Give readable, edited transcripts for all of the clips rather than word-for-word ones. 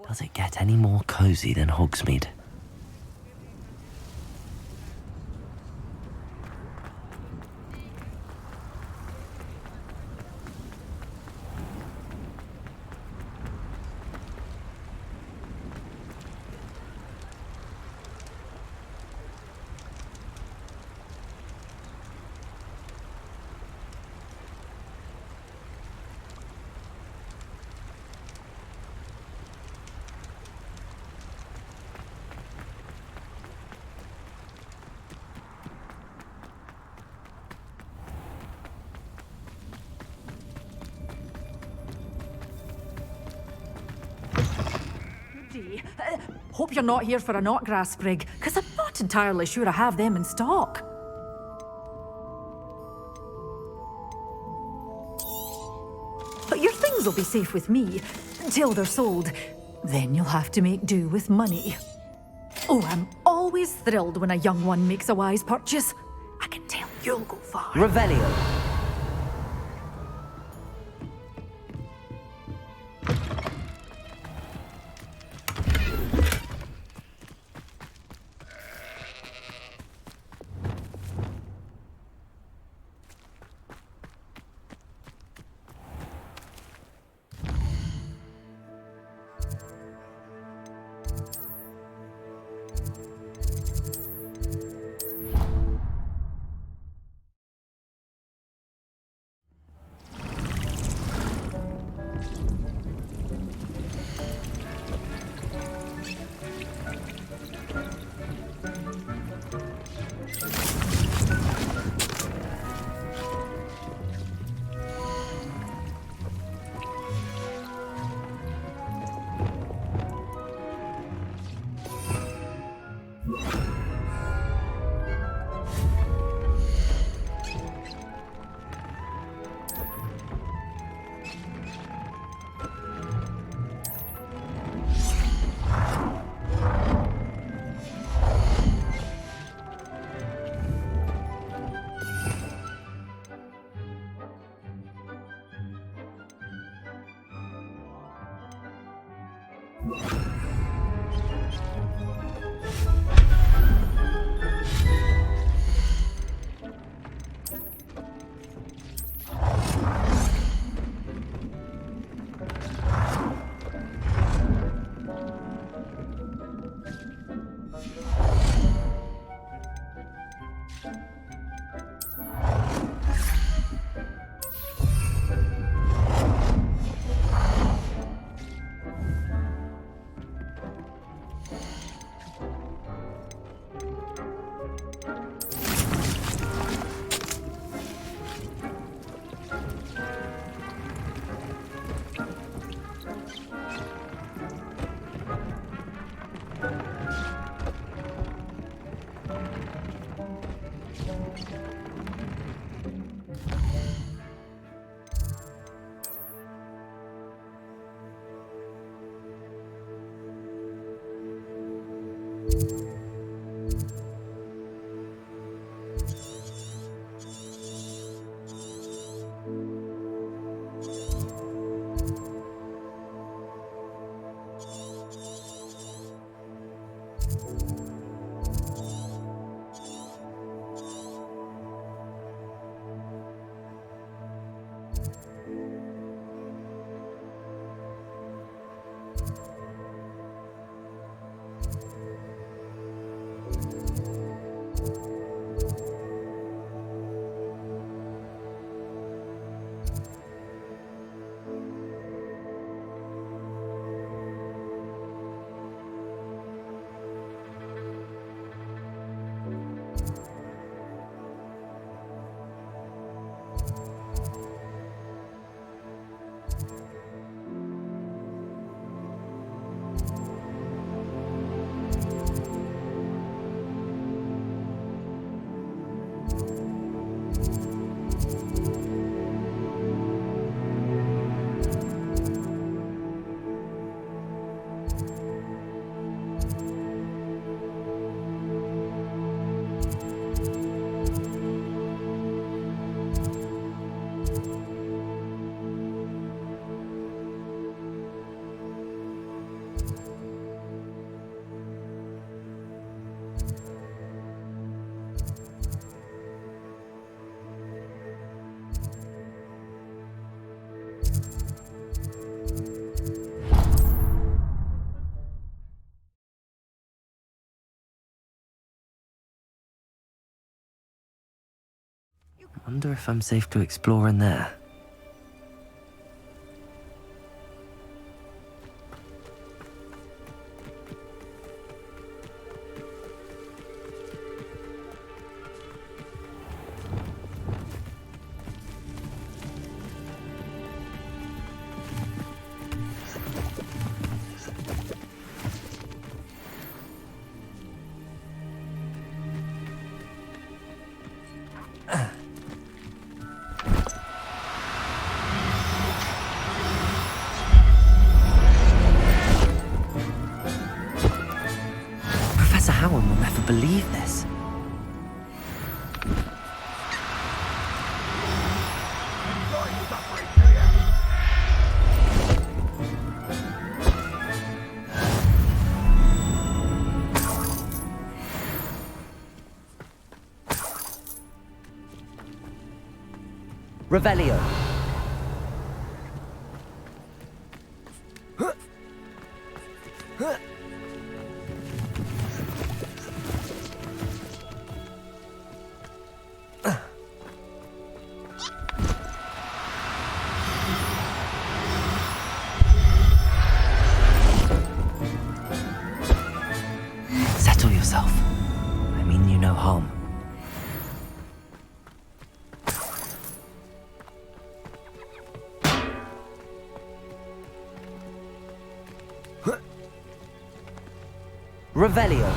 Does it get any more cozy than Hogsmeade? Hope you're not here for a knotgrass sprig, because I'm not entirely sure I have them in stock. But your things will be safe with me, until they're sold. Then you'll have to make do with money. Oh, I'm always thrilled when a young one makes a wise purchase. I can tell you'll go far. Revelio. Wonder if I'm safe to explore in there. Professor Howard will never believe this. Revelio. Settle yourself. I mean you no harm. Revelio.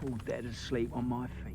Fall dead asleep on my feet.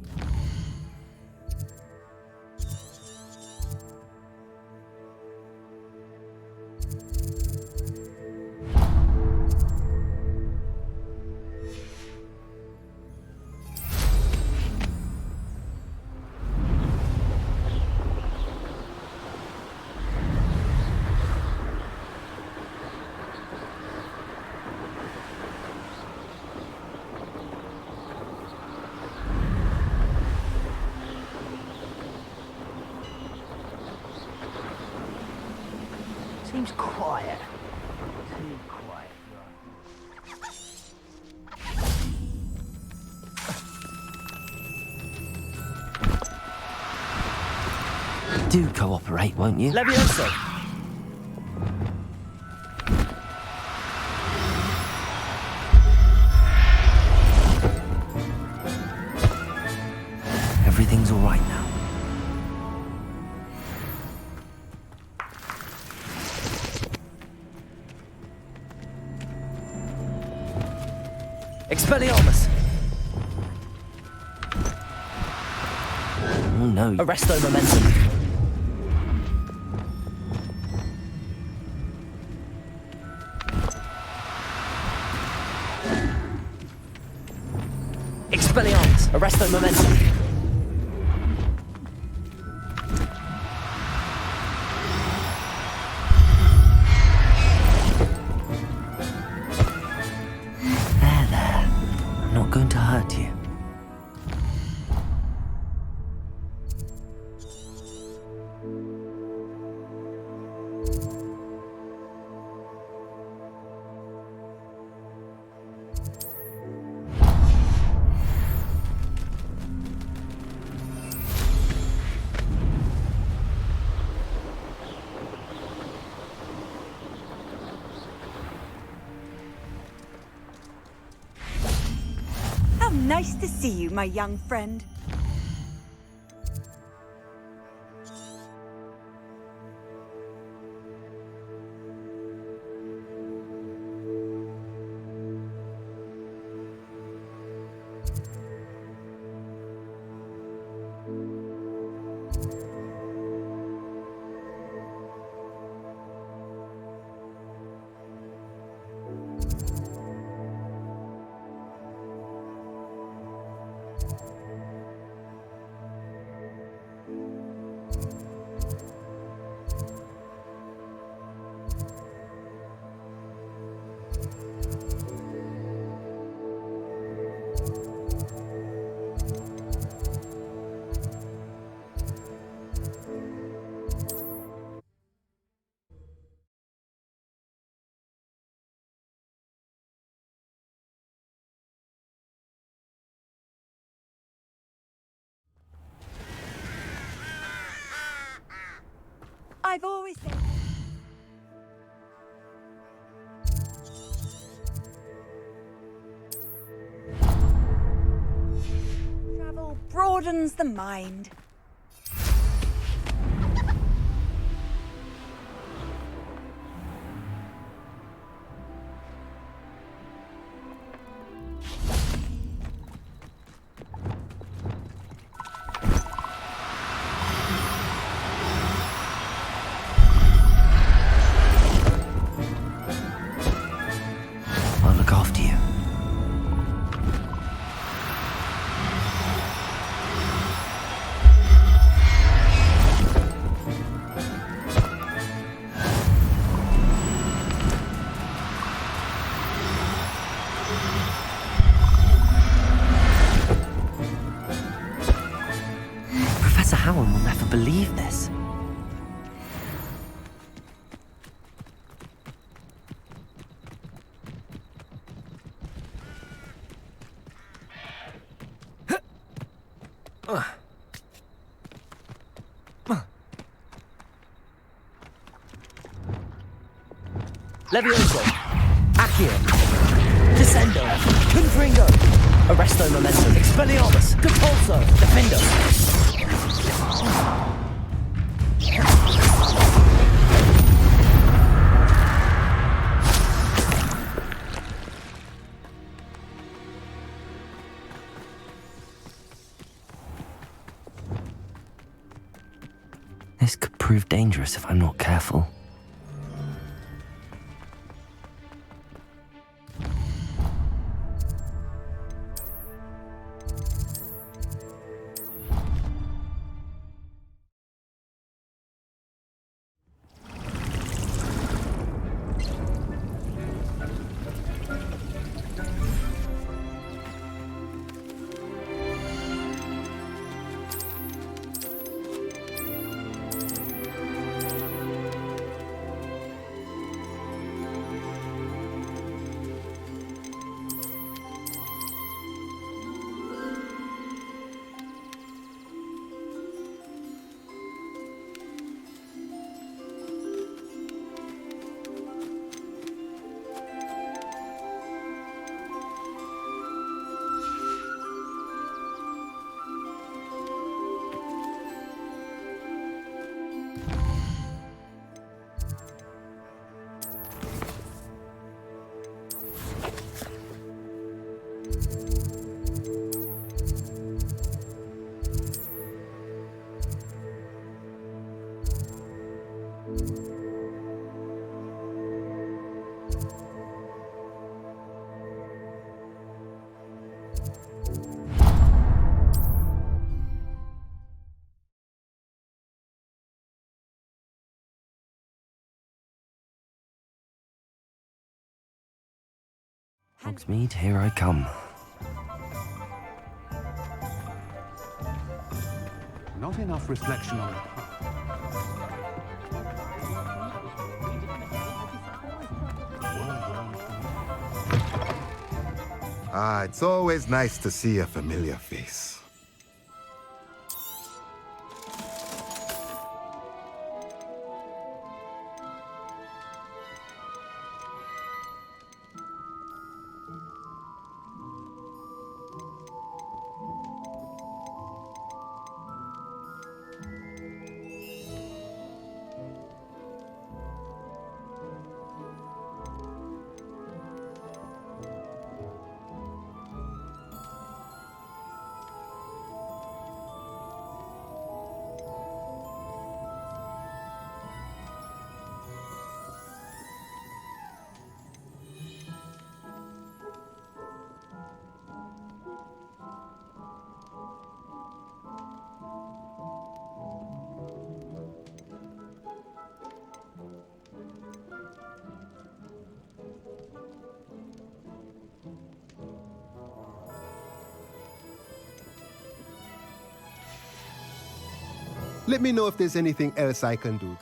Seems quiet. Too quiet. Do cooperate, won't you? Levioso. Everything's all right now. Expelliarmus. Oh no. Arresto momentum. Expelliarmus. Arresto momentum. There. I'm not going to hurt you. How nice to see you, my young friend. I've always said... Travel broadens the mind. I'll look after you. Professor Howard will never believe this. Levioso. Accio. Descendo. Confringo. Arresto momentum. Expelliarmus. Compulso. Defendo. This could prove dangerous if I'm not careful. Hogsmeade, here I come. Not enough reflection on the past. Ah, it's always nice to see a familiar face. Let me know if there's anything else I can do.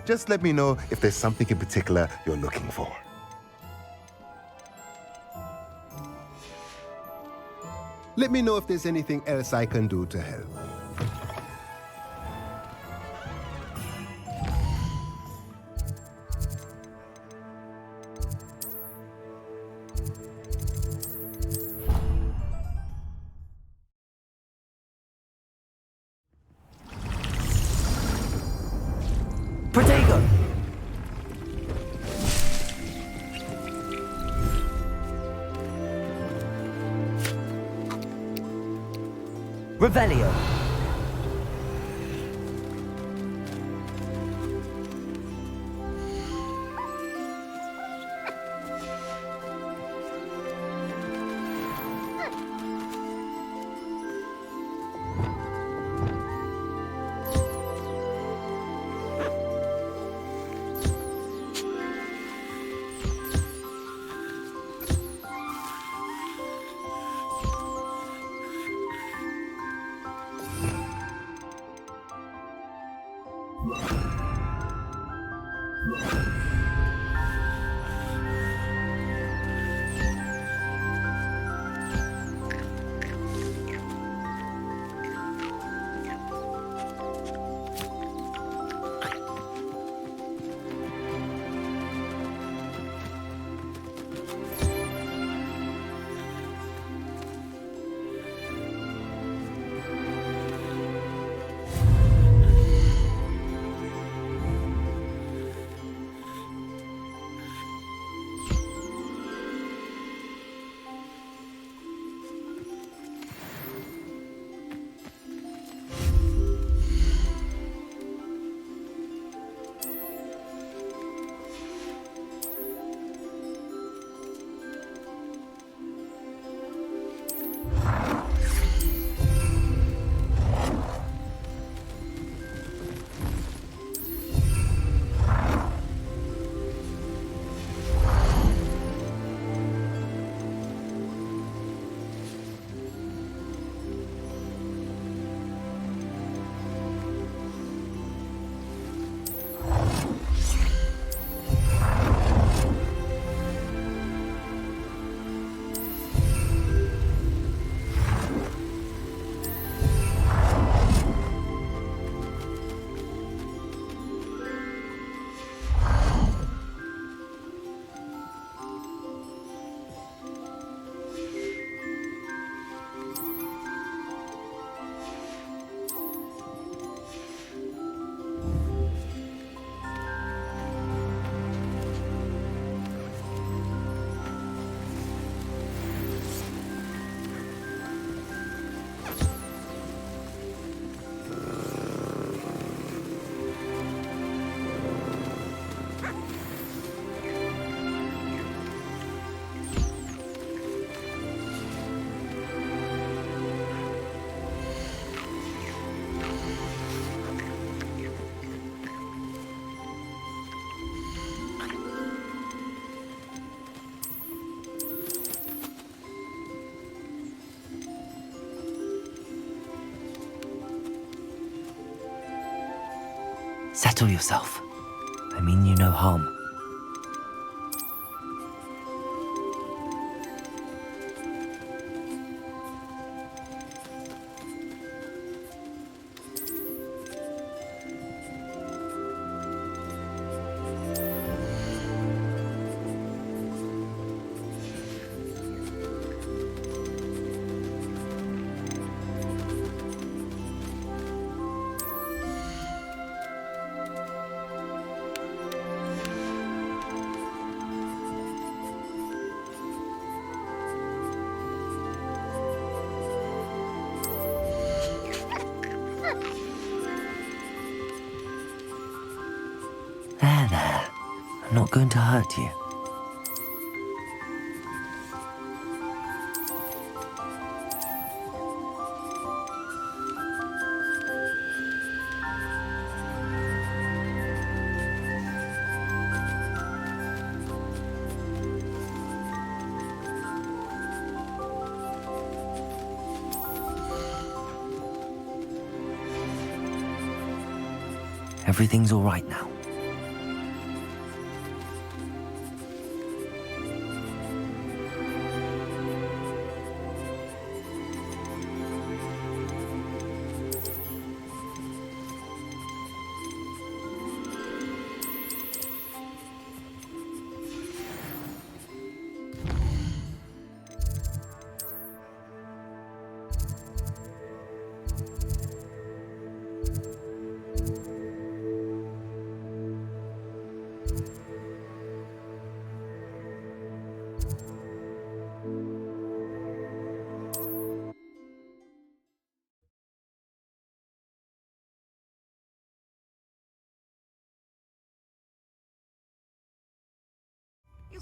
Just let me know if there's something in particular you're looking for. Let me know if there's anything else I can do to help. Protego! Revelio! Settle yourself. I mean you no harm. There. I'm not going to hurt you. Everything's all right now.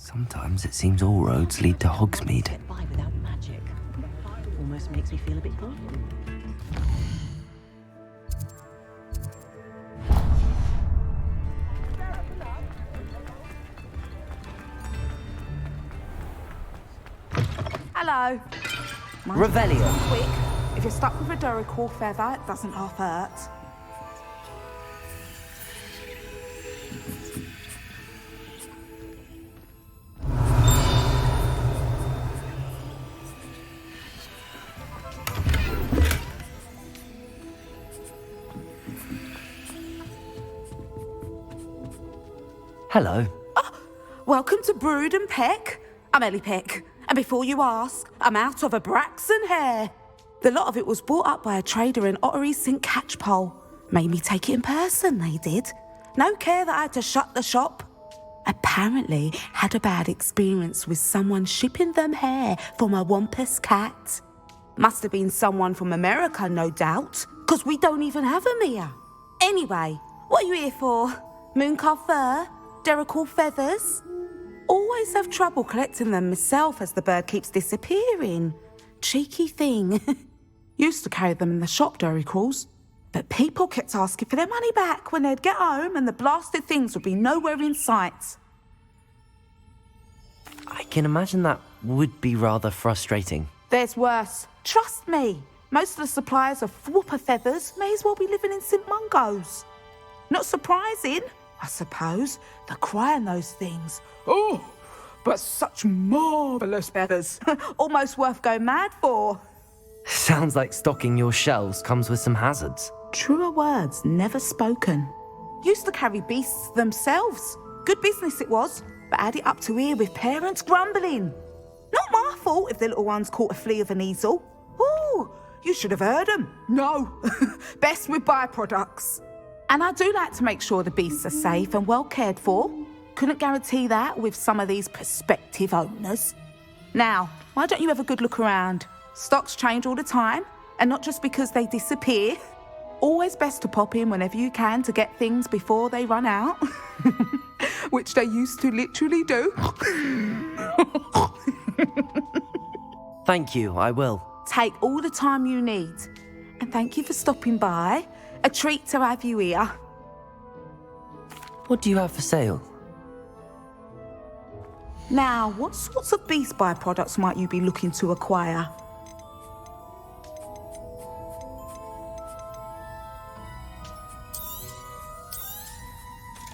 Sometimes it seems all roads lead to Hogsmeade. Get by without magic. Almost makes me feel a bit bored. Hello. Revelio. Quick. If you're stuck with a Duracell feather, it doesn't half hurt. Hello. Welcome to Brood and Peck. I'm Ellie Peck. And before you ask, I'm out of a Braxton hair. The lot of it was bought up by a trader in Ottery St. Catchpole. Made me take it in person, they did. No care that I had to shut the shop. Apparently had a bad experience with someone shipping them hair from a Wampus cat. Must have been someone from America, no doubt, because we don't even have them here. Anyway, what are you here for? Mooncarved fur? Duracell feathers? Always have trouble collecting them myself as the bird keeps disappearing. Cheeky thing. Used to carry them in the shop, Duracalls. But people kept asking for their money back when they'd get home and the blasted things would be nowhere in sight. I can imagine that would be rather frustrating. There's worse. Trust me. Most of the suppliers of whooper feathers may as well be living in St. Mungo's. Not surprising, I suppose. The cry on those things. Oh, but such marvellous feathers. Almost worth going mad for. Sounds like stocking your shelves comes with some hazards. Truer words never spoken. Used to carry beasts themselves. Good business it was, but had it up to here with parents grumbling. Not my fault if the little ones caught a flea of an easel. Ooh, you should have heard them. No, best with byproducts. And I do like to make sure the beasts are safe and well cared for. Couldn't guarantee that with some of these prospective owners. Now, why don't you have a good look around? Stocks change all the time, and not just because they disappear. Always best to pop in whenever you can to get things before they run out. Which they used to literally do. Thank you, I will. Take all the time you need. And thank you for stopping by. A treat to have you here. What do you have for sale? Now, what sorts of beast byproducts might you be looking to acquire?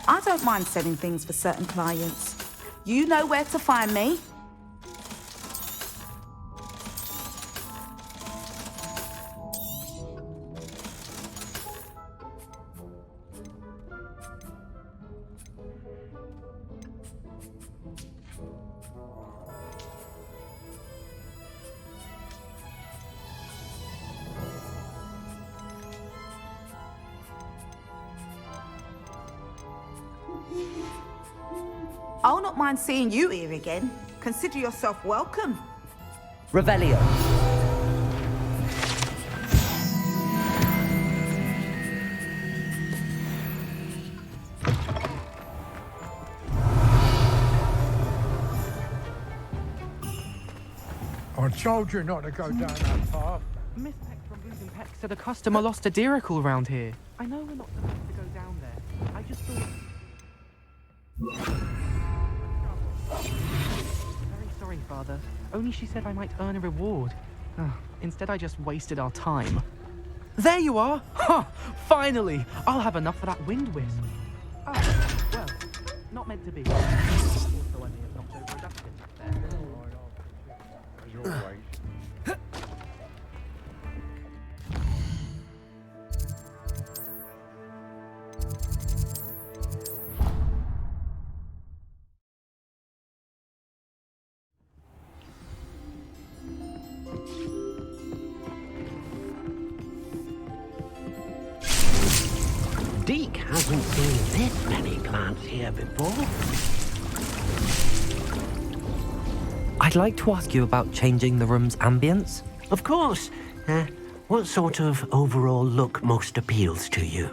I don't mind selling things for certain clients. You know where to find me. I'll not mind seeing you here again. Consider yourself welcome. Revelio. I told you not to go down that path. Miss Peck from Brooms and Peck said a customer lost a Duracell around here. I know we're not supposed to go down there. I just thought... Very sorry, Father. Only she said I might earn a reward. Instead, I just wasted our time. There you are! Ha! Finally! I'll have enough for that wind wisp. Oh, well, not meant to be. Also, I may have not so productive there. As always. Deke hasn't seen this many plants here before. I'd like to ask you about changing the room's ambience. Of course. What sort of overall look most appeals to you?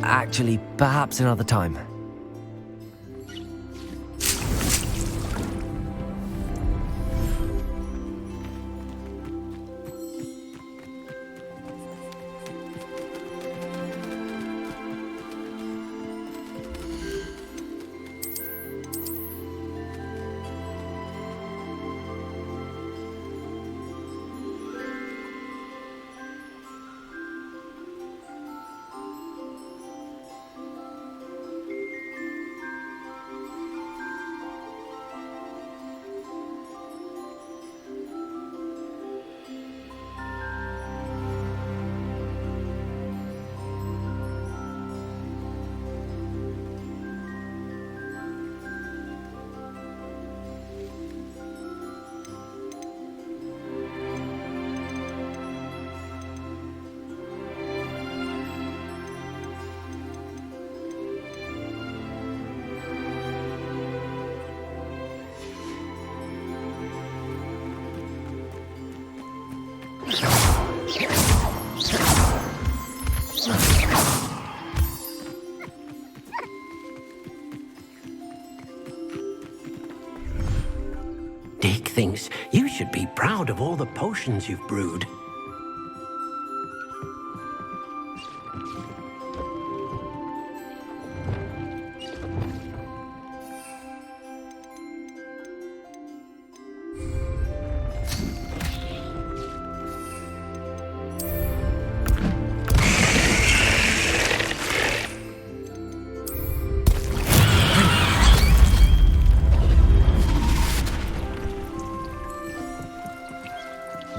Actually, perhaps another time. Dick thinks you should be proud of all the potions you've brewed.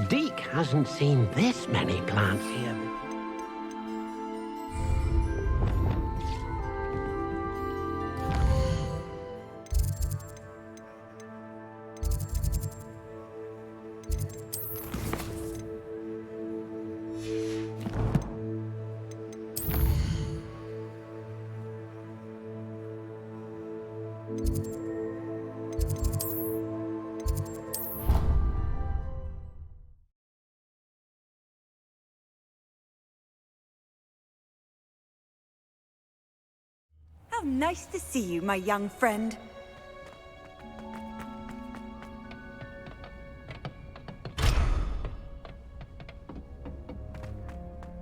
Deke hasn't seen this many plants here before. How nice to see you, my young friend.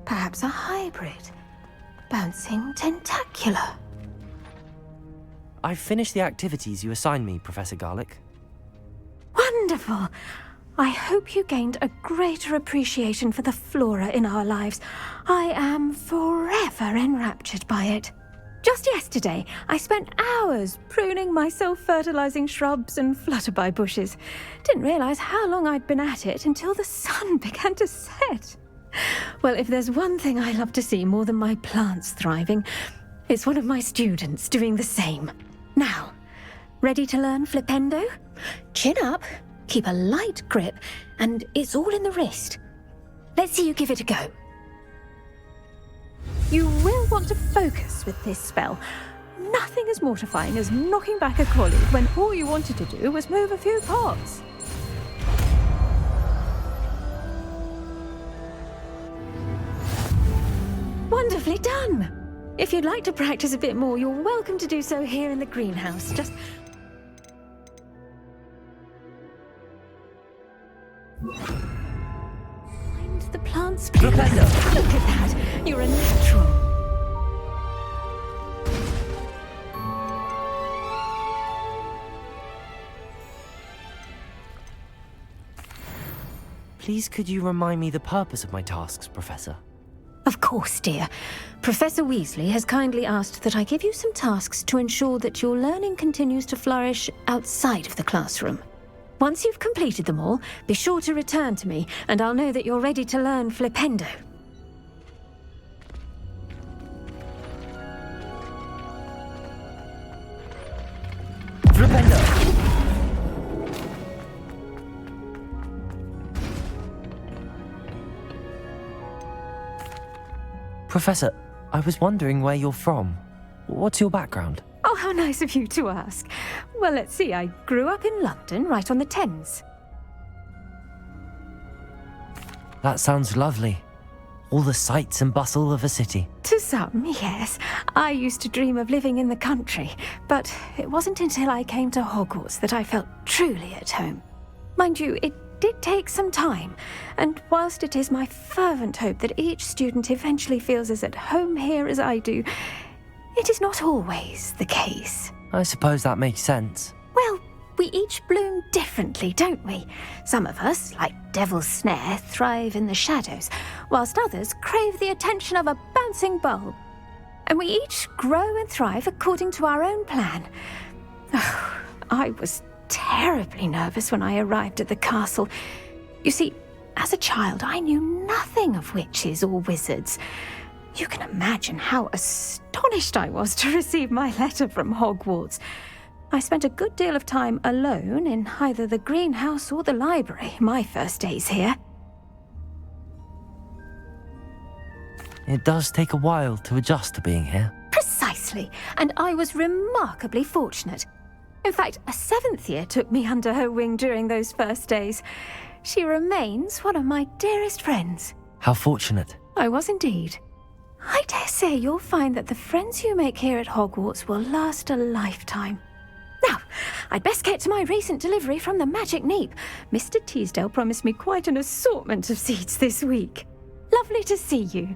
Perhaps a hybrid. Bouncing tentacular. I've finished the activities you assigned me, Professor Garlick. Wonderful! I hope you gained a greater appreciation for the flora in our lives. I am forever enraptured by it. Just yesterday, I spent hours pruning my self-fertilizing shrubs and flutterby bushes. Didn't realize how long I'd been at it until the sun began to set. Well, if there's one thing I love to see more than my plants thriving, it's one of my students doing the same. Now, ready to learn Flipendo? Chin up, keep a light grip, and it's all in the wrist. Let's see you give it a go. You will want to focus with this spell. Nothing as mortifying as knocking back a colleague when all you wanted to do was move a few pots. Wonderfully done! If you'd like to practice a bit more, you're welcome to do so here in the greenhouse. Just... find the plant's place. Look at that! You're a natural. Please could you remind me the purpose of my tasks, Professor? Of course, dear. Professor Weasley has kindly asked that I give you some tasks to ensure that your learning continues to flourish outside of the classroom. Once you've completed them all, be sure to return to me, and I'll know that you're ready to learn Flipendo. Flipendo! Professor, I was wondering where you're from. What's your background? Oh, how nice of you to ask. Well, let's see. I grew up in London, right on the Thames. That sounds lovely. All the sights and bustle of a city. To some, yes. I used to dream of living in the country, but it wasn't until I came to Hogwarts that I felt truly at home. Mind you, it did take some time, and whilst it is my fervent hope that each student eventually feels as at home here as I do, it is not always the case. I suppose that makes sense. Well, we each bloom differently, don't we? Some of us, like Devil's Snare, thrive in the shadows, whilst others crave the attention of a bouncing bulb. And we each grow and thrive according to our own plan. Oh, I was terribly nervous when I arrived at the castle. You see, as a child, I knew nothing of witches or wizards. You can imagine how astonished I was to receive my letter from Hogwarts. I spent a good deal of time alone in either the greenhouse or the library my first days here. It does take a while to adjust to being here. Precisely, and I was remarkably fortunate. In fact, a 7th year took me under her wing during those first days. She remains one of my dearest friends. How fortunate. I was indeed. I dare say you'll find that the friends you make here at Hogwarts will last a lifetime. Now, I'd best get to my recent delivery from the Magic Neep. Mr. Teasdale promised me quite an assortment of seeds this week. Lovely to see you.